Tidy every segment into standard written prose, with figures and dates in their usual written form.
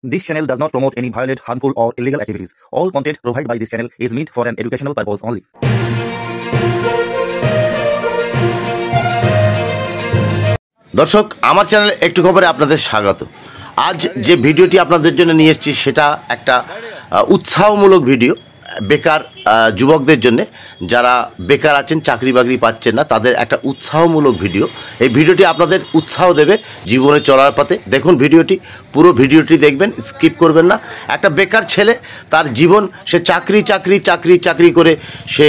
This channel does not promote any violent, harmful, or illegal activities. All content provided by this channel is meant for an educational purpose only. দর্শক, আমার চ্যানেলে একটু খবরে আপনাদের স্বাগত। আজ যে ভিডিওটি আপনাদের জন্য নিয়ে এসেছি সেটা একটা উৎসাহমূলক ভিডিও বেকার যুবকদের জন্য, যারা বেকার আছেন, চাকরি বাকরি পাচ্ছেন না, তাদের একটা উৎসাহমূলক ভিডিও। এই ভিডিওটি আপনাদের উৎসাহ দেবে জীবনে চলার পথে। দেখুন ভিডিওটি, পুরো ভিডিওটি দেখবেন, স্কিপ করবেন না। একটা বেকার ছেলে, তার জীবন, সে চাকরি করে সে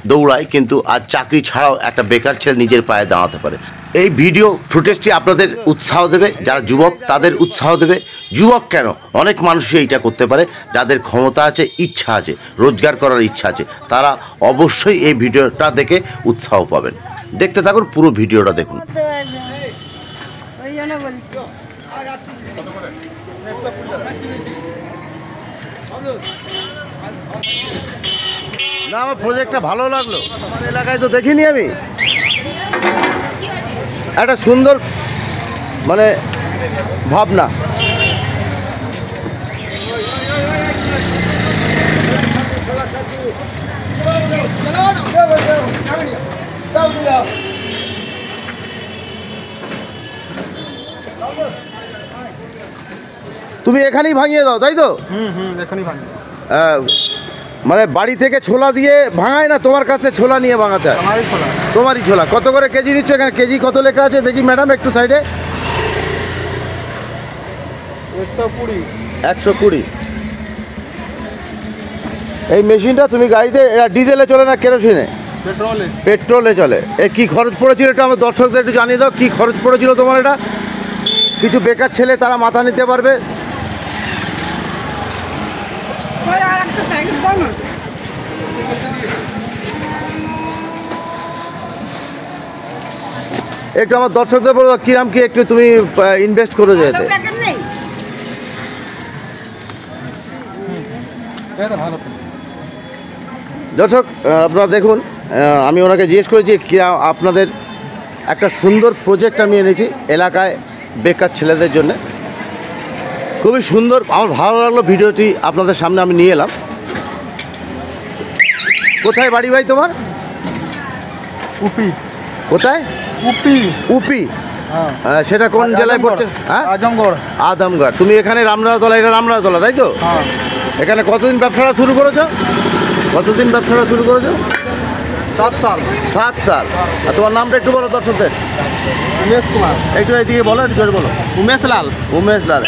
দৌড়ায়, কিন্তু আজ চাকরি ছাড়াও একটা বেকার ছেলে নিজের পায়ে দাঁড়াতে পারে। এই ভিডিও ফুটেজটি আপনাদের উৎসাহ দেবে, যারা যুবক তাদের উৎসাহ দেবে। যুবক কেন, অনেক মানুষই এইটা করতে পারে, যাদের ক্ষমতা আছে, ইচ্ছা আছে, রোজগার করার ইচ্ছা আছে, তারা অবশ্যই এই ভিডিওটা দেখে উৎসাহ পাবেন। দেখতে থাকুন, পুরো ভিডিওটা দেখুন। না, আমার প্রজেক্টটা ভালো লাগলো, আমার এলাকায় তো দেখিনি আমি। একটা সুন্দর মানে ভাবনা। তুমি এখানেই ভাঙিয়ে দাও, তাই তো? এখানেই ভাঙিয়ে। মানে বাড়ি থেকে ছোলা দিয়ে ভাঙায় না, তোমার কাছে ছোলা নিয়ে ভাঙাতে হয়? তোমারই ছোলা। কত করে কেজি নিচ্ছ এখানে? কেজি কত লেখা আছে দেখি ম্যাডাম, একটু সাইডে। 120। এই মেশিনটা তুমি গাড়িতে, এটা ডিজেলে চলে না কেরোসিনে? পেট্রোলে চলে। এ কি খরচ পড়েছিল এটা আমার দর্শকদের একটু জানিয়ে দাও, কি খরচ পড়েছিল তোমার এটা? কিছু বেকার ছেলে তারা মাথা নিতে পারবে। একটু আমার দর্শকদের বলো কিরাম কি একটু তুমি ইনভেস্ট করে যেতে। দর্শক আপনারা দেখুন, আমি ওনাকে জিজ্ঞেস করেছি কি আপনাদের একটা সুন্দর প্রজেক্ট আমি এনেছি এলাকায় বেকার ছেলেদের জন্য। খুবই সুন্দর, আমার ভালো লাগলো ভিডিওটি আপনাদের সামনে আমি নিয়ে এলাম। কোথায় বাড়ি ভাই তোমার? উপি। কোথায়? উপি। হ্যাঁ, সেটা কোন জেলায় পড়ছে? হ্যাঁ, আজমগড়। তুমি এখানে রামরাজতলা, এটা রামরাজতলা তাই তো? এখানে কতদিন ব্যবসাটা শুরু করেছো? 7 সাল। আর তোমার নামটা একটু বলো দর্শকদের। উমেশ কুমার। একটু এইদিকে বলো, একটু জোরে বলো। উমেশ লাল।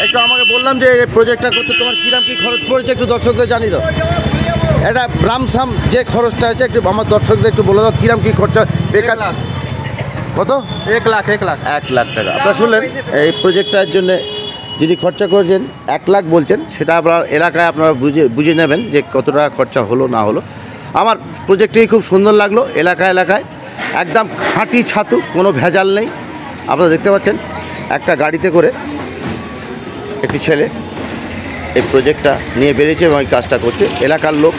একটু আমাকে বললাম যে এই প্রজেক্টটা করতে তোমার কিরাম কি খরচ পড়েছে একটু দর্শকদের জানিয়ে দাও। এটা রামসাম যে খরচটা আছে একটু আমার দর্শকদের একটু বলে দাও, কিরাম কি খরচা বেকার। কত? 1 লাখ টাকা। আপনারা শুনলেন, এই প্রজেক্টটার জন্য যিনি খরচা করেছেন 1 লাখ বলছেন, সেটা আপনার এলাকায় আপনারা বুঝে নেবেন যে কত টাকা খরচা হলো না হলো। আমার প্রজেক্টটি খুব সুন্দর লাগলো। এলাকায় একদম খাঁটি ছাতু, কোনো ভেজাল নেই। আপনারা দেখতে পাচ্ছেন একটা গাড়িতে করে একটি ছেলে এই প্রজেক্টটা নিয়ে বেরিয়েছে এবং এই কাজটা করছে। এলাকার লোক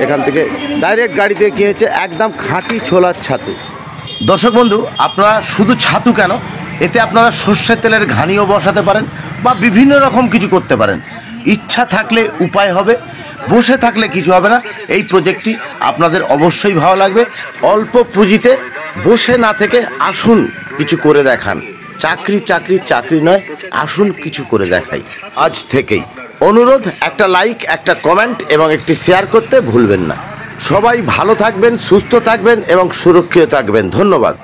এখান থেকে ডাইরেক্ট গাড়িতে কিনেছে, একদম খাঁটি ছোলার ছাতু। দর্শক বন্ধু, আপনারা শুধু ছাতু কেন, এতে আপনারা সর্ষের তেলের ঘানিও বসাতে পারেন বা বিভিন্ন রকম কিছু করতে পারেন। ইচ্ছা থাকলে উপায় হবে, বসে থাকলে কিছু হবে না। এই প্রজেক্টটি আপনাদের অবশ্যই ভালো লাগবে। অল্প পুঁজিতে বসে না থেকে আসুন কিছু করে দেখান। চাকরি নয়, আসুন কিছু করে দেখাই। আজ থেকেই অনুরোধ, একটা লাইক, একটা কমেন্ট এবং একটি শেয়ার করতে ভুলবেন না। সবাই ভালো থাকবেন, সুস্থ থাকবেন এবং সুরক্ষিত থাকবেন। ধন্যবাদ।